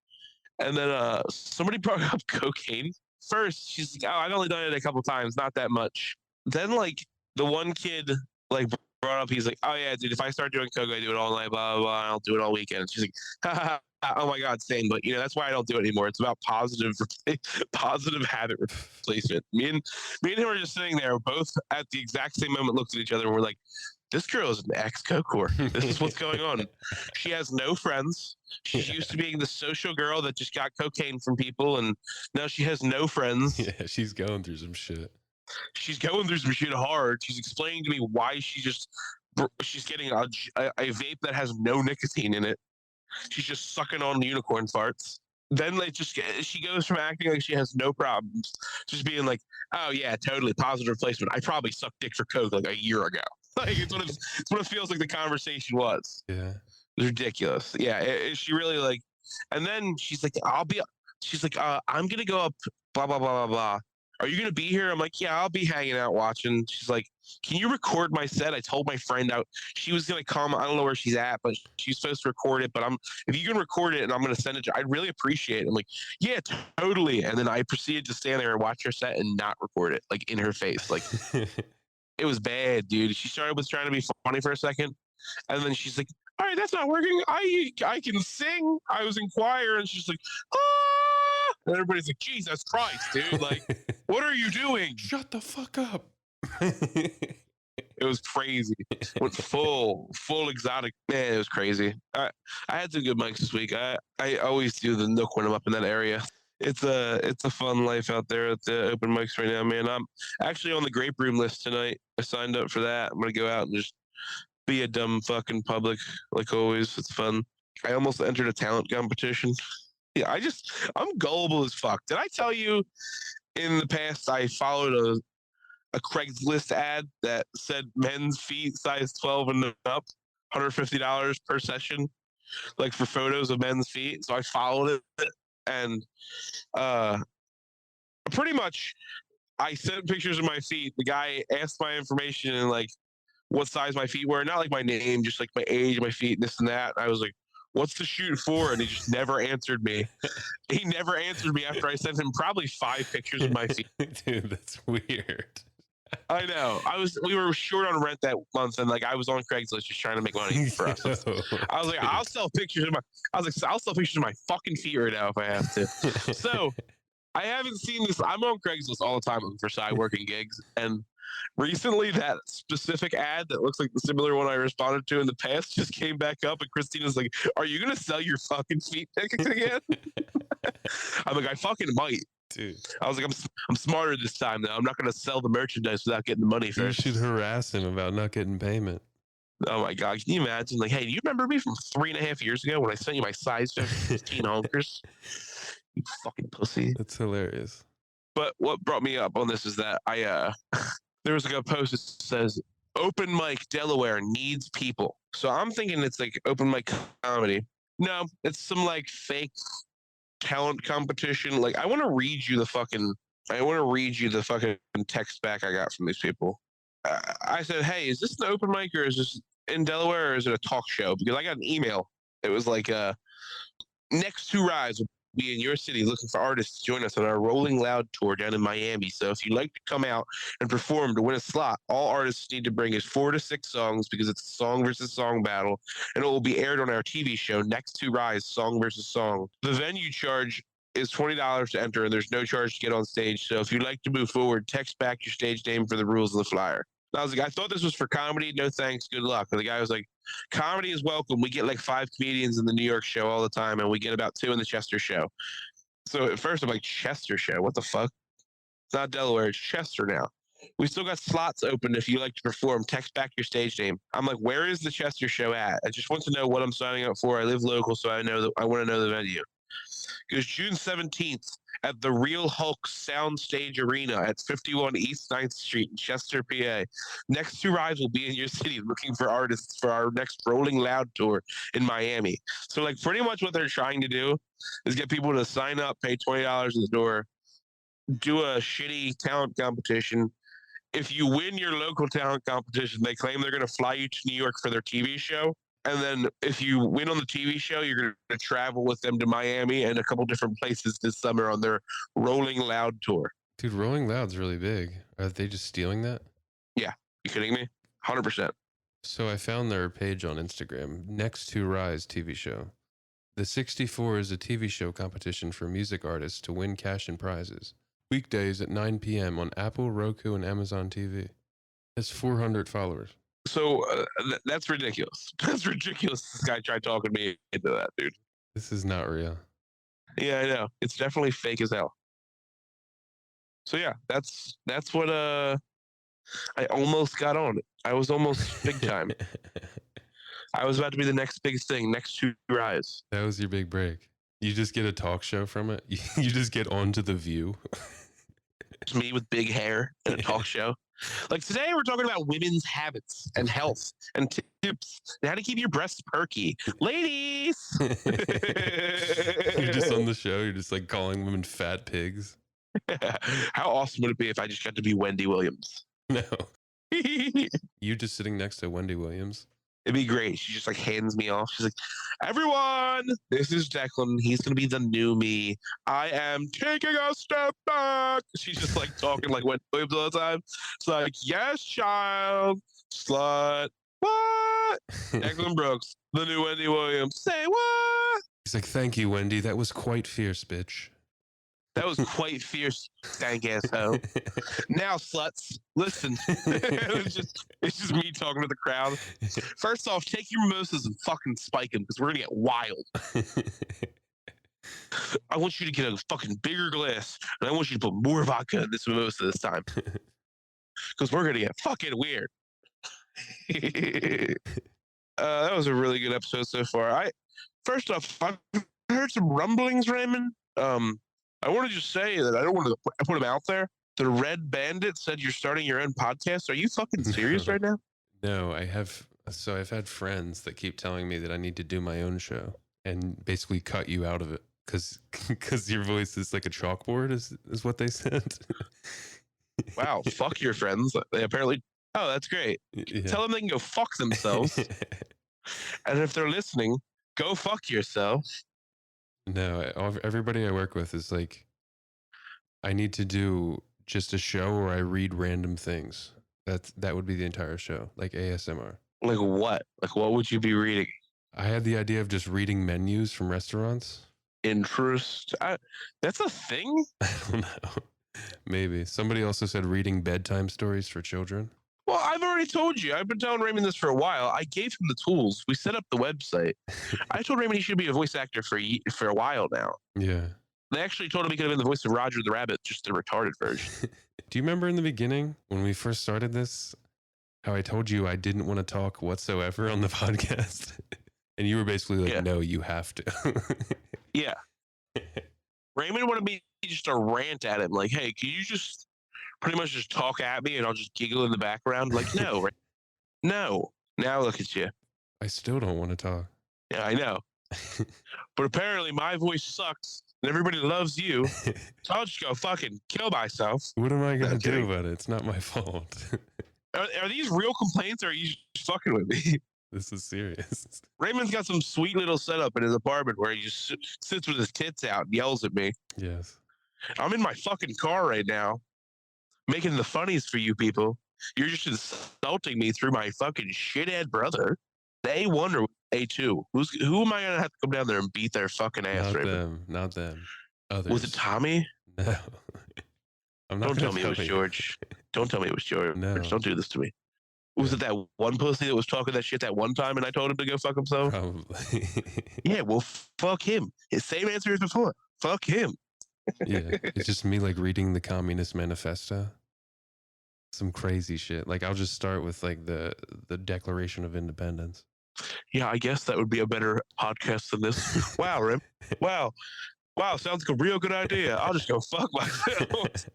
And then somebody brought up cocaine. First, she's like, oh, I've only done it a couple times, not that much. Then like the one kid like brought up, he's like, oh yeah, dude, if I start doing coke, I do it all night, blah, blah, blah. I don't do it all weekend. And she's like, ha, ha, ha, oh my God, same. But, that's why I don't do it anymore. It's about positive habit replacement. Me and him are just sitting there, both at the exact same moment, looked at each other and we're like, this girl is an ex-coke whore. This is what's going on. She has no friends. She's used to being the social girl that just got cocaine from people, and now she has no friends. Yeah, she's going through some shit. She's going through some shit hard. She's explaining to me why she's getting a vape that has no nicotine in it. She's just sucking on unicorn farts. Then she goes from acting like she has no problems, just being like, oh yeah, totally positive replacement. I probably sucked dick for coke like a year ago. Like it's what it feels like the conversation was. Yeah. It's ridiculous. Yeah. She really like, and then she's like, I'm going to go up, blah, blah, blah, blah, blah. Are you going to be here? I'm like, yeah, I'll be hanging out watching. She's like, can you record my set? I told my friend out. She was going to come. I don't know where she's at, but she's supposed to record it. But if you can record it and I'm going to send it to her, I'd really appreciate it. I'm like, yeah, totally. And then I proceeded to stand there and watch her set and not record it, like in her face. Like, it was bad, dude. She started with trying to be funny for a second. And then she's like, all right, that's not working. I can sing. I was in choir. And she's like, ah. And everybody's like, Jesus Christ, dude. Like, what are you doing? Shut the fuck up. It was crazy. Went full exotic. Man, it was crazy. I had some good mics this week. I always do the Nook when I'm up in that area. It's a fun life out there at the open mics right now, man. I'm actually on the grape room list tonight. I signed up for that. I'm gonna go out and just be a dumb fucking public like always. It's fun. I almost entered a talent competition. Yeah, I'm gullible as fuck. Did I tell you in the past I followed a Craigslist ad that said men's feet size 12 and up, $150 per session, like for photos of men's feet. So I followed it. And pretty much I sent pictures of my feet. The guy asked my information and like what size my feet were, not like my name, just like my age, my feet, this and that. I was like, what's the shoot for? And he just never answered me. He never answered me after I sent him probably 5 pictures of my feet. Dude, that's weird. I know. We were short on rent that month, and like I was on Craigslist just trying to make money for us. I was like, I'll sell pictures of my fucking feet right now if I have to. So I haven't seen this. I'm on Craigslist all the time looking for side working gigs, and recently that specific ad that looks like the similar one I responded to in the past just came back up, and Christina's like, "Are you gonna sell your fucking feet pics again?" I'm like, I fucking might. Dude. I was like, I'm smarter this time though. I'm not gonna sell the merchandise without getting the money first. You should harass him about not getting payment. Oh my God, can you imagine? Like, hey, do you remember me from 3.5 years ago when I sent you my size 15 honkers? You fucking pussy. That's hilarious. But what brought me up on this is that there was like a post that says open mic Delaware needs people. So I'm thinking it's like open mic comedy. No, it's some like fake talent competition. Like I want to read you the fucking text back I got from these people. I said, hey, is this an open mic or is this in Delaware or is it a talk show? Because I got an email. It was like next 2 rides will be in your city looking for artists to join us on our Rolling Loud tour down in Miami. So if you'd like to come out and perform to win a slot, all artists need to bring us 4 to 6 songs because it's a song versus song battle, and it will be aired on our TV show Next 2 Rise, Song versus Song. The venue charge is $20 to enter, and there's no charge to get on stage. So if you'd like to move forward, text back your stage name for the rules of the flyer. And I was like, I thought this was for comedy. No thanks. Good luck. And the guy was like, comedy is welcome. We get like 5 comedians in the New York show all the time, and we get about 2 in the Chester show. So at first I'm like, Chester show? What the fuck? It's not Delaware. It's Chester now. We still got slots open if you like to perform. Text back your stage name. I'm like, where is the Chester show at? I just want to know what I'm signing up for. I live local, so I want to know the venue. It goes June 17th at the Real Hulk Soundstage Arena at 51 East 9th Street in Chester, PA. Next 2 rides will be in your city looking for artists for our next Rolling Loud tour in Miami. So like pretty much what they're trying to do is get people to sign up, pay $20 at the door, do a shitty talent competition. If you win your local talent competition, they claim they're going to fly you to New York for their TV show. And then if you win on the TV show, you're going to travel with them to Miami and a couple different places this summer on their Rolling Loud tour. Dude, Rolling Loud's really big. Are they just stealing that? Yeah. You kidding me? 100%. So I found their page on Instagram, Next to Rise TV show. The 64 is a TV show competition for music artists to win cash and prizes. Weekdays at 9 p.m. on Apple, Roku, and Amazon TV. Has 400 followers. So that's ridiculous. That's ridiculous. This guy tried talking me into that, dude. This is not real. Yeah, I know. It's definitely fake as hell. So yeah, that's what I almost got on it. I was almost big time. I was about to be the next biggest thing, next to Rise. That was your big break. You just get a talk show from it. You just get onto The View. It's me with big hair and a talk show. Like today, we're talking about women's habits and health and tips and how to keep your breasts perky. Ladies! You're just on the show. You're just like calling women fat pigs. How awesome would it be if I just got to be Wendy Williams? No. You just sitting next to Wendy Williams. It'd be great. She just like hands me off. She's like, everyone, this is Declan. He's going to be the new me. I am taking a step back. She's just like talking like Wendy Williams all the time. It's like, yes, child, slut, what? Declan Brooks, the new Wendy Williams. Say what? He's like, thank you, Wendy. That was quite fierce, bitch. That was quite fierce, stank ass hoe. Now, sluts, listen. it's just me talking to the crowd. First off, take your mimosas and fucking spike them because we're gonna get wild. I want you to get a fucking bigger glass, and I want you to put more vodka in this mimosa this time because we're gonna get fucking weird. That was a really good episode so far. First off, I've heard some rumblings, Raymond. I want to just say that I don't want to put them out there. The Red Bandit said you're starting your own podcast. Are you fucking serious right now? No, I've had friends that keep telling me that I need to do my own show and basically cut you out of it because your voice is like a chalkboard is what they said. Wow, fuck your friends. They apparently, oh, that's great. Yeah. Tell them they can go fuck themselves. And if they're listening, go fuck yourself. No, everybody I work with is like, I need to do just a show where I read random things. That would be the entire show, like ASMR. Like what? Like what would you be reading? I had the idea of just reading menus from restaurants. That's a thing? I don't know. Maybe. Somebody also said reading bedtime stories for children. Well, I've already told you. I've been telling Raymond this for a while. I gave him the tools. We set up the website. I told Raymond he should be a voice actor for a while now. Yeah. They actually told him he could have been the voice of Roger the Rabbit, just the retarded version. Do you remember in the beginning when we first started this, how I told you I didn't want to talk whatsoever on the podcast? And you were basically like, no, you have to. Yeah. Raymond wanted me just to rant at him like, hey, can you just pretty much just talk at me and I'll just giggle in the background? Like, no. No. Now look at you. I still don't want to talk. Yeah, I know. But apparently my voice sucks and everybody loves you. So I'll just go fucking kill myself. What am I going to do about it? It's not my fault. Are these real complaints or are you just fucking with me? This is serious. Raymond's got some sweet little setup in his apartment where he just sits with his tits out and yells at me. Yes. I'm in my fucking car right now, making the funnies for you people. You're just insulting me through my fucking shithead brother. A1 or A2? Who am I gonna have to come down there and beat their fucking ass? Not them. Others. Was it Tommy? No. I'm not. Don't tell me it was George. Don't tell me it was George. No. Don't do this to me. Was it that one pussy that was talking that shit that one time and I told him to go fuck himself? Probably. Yeah, well, fuck him. His same answer as before. Fuck him. Yeah, it's just me like reading the Communist Manifesto. Some crazy shit. Like I'll just start with like the Declaration of Independence. Yeah, I guess that would be a better podcast than this. Wow, Rim. Wow, sounds like a real good idea. I'll just go fuck myself.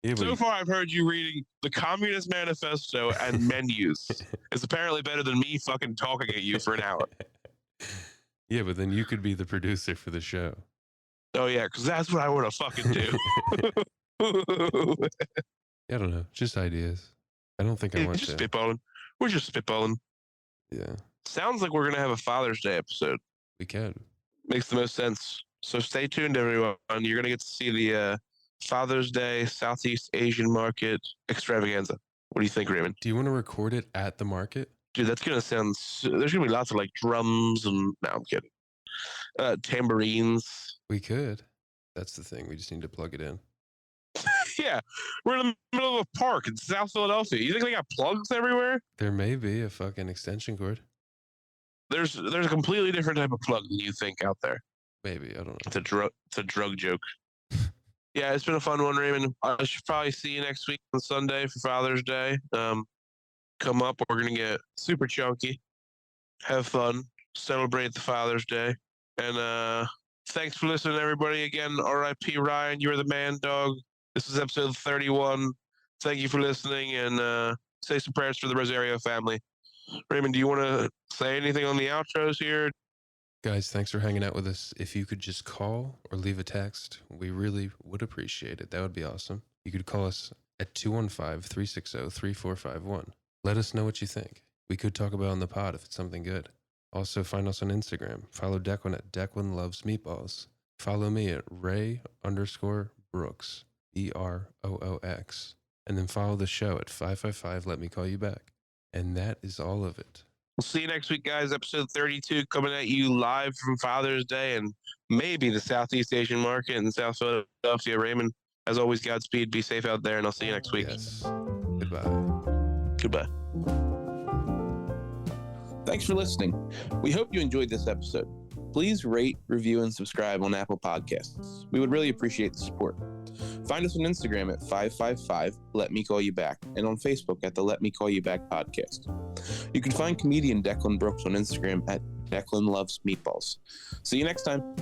Yeah, so far, I've heard you reading the Communist Manifesto and menus. It's apparently better than me fucking talking at you for an hour. Yeah, but then you could be the producer for the show. Oh, yeah, because that's what I want to fucking do. I don't know. Just ideas. I don't think I want just to. Spitballing. We're just spitballing. Yeah. Sounds like we're going to have a Father's Day episode. We can. Makes the most sense. So stay tuned, everyone. You're going to get to see the Father's Day Southeast Asian Market extravaganza. What do you think, Raymond? Do you want to record it at the market? Dude, that's gonna sound. There's gonna be lots of like drums and. No, I'm kidding. Tambourines. We could. That's the thing. We just need to plug it in. Yeah, we're in the middle of a park in South Philadelphia. You think they got plugs everywhere? There may be a fucking extension cord. There's a completely different type of plug than you think out there. Maybe, I don't know. It's a drug joke. Yeah, it's been a fun one, Raymond. I should probably see you next week on Sunday for Father's Day. Come up. We're gonna get super chunky, have fun, celebrate the Father's Day, and thanks for listening, everybody. Again, R.I.P. Ryan. You're the man, dog. This is episode 31. Thank you for listening, and say some prayers for the Rosario family. Raymond, do you want to say anything on the outros here? Guys, thanks for hanging out with us. If you could just call or leave a text, we really would appreciate it. That would be awesome. You could call us at 215-360-3451. Let us know what you think. We could talk about it on the pod if it's something good. Also, find us on Instagram. Follow Declan at Declan Loves Meatballs. Follow me at Ray_Brooks, BROOX. And then follow the show at 555 Let Me Call You Back. And that is all of it. We'll see you next week, guys. Episode 32 coming at you live from Father's Day and maybe the Southeast Asian market in South Philadelphia. Raymond, as always, Godspeed. Be safe out there, and I'll see you next week. Yes. Goodbye. Goodbye. Thanks for listening. We hope you enjoyed this episode. Please rate, review, and subscribe on Apple Podcasts. We would really appreciate the support. Find us on Instagram at 555 Let Me Call You Back and on Facebook at the Let Me Call You Back podcast. You can find comedian Declan Brooks on Instagram at Declan Loves Meatballs. See you next time.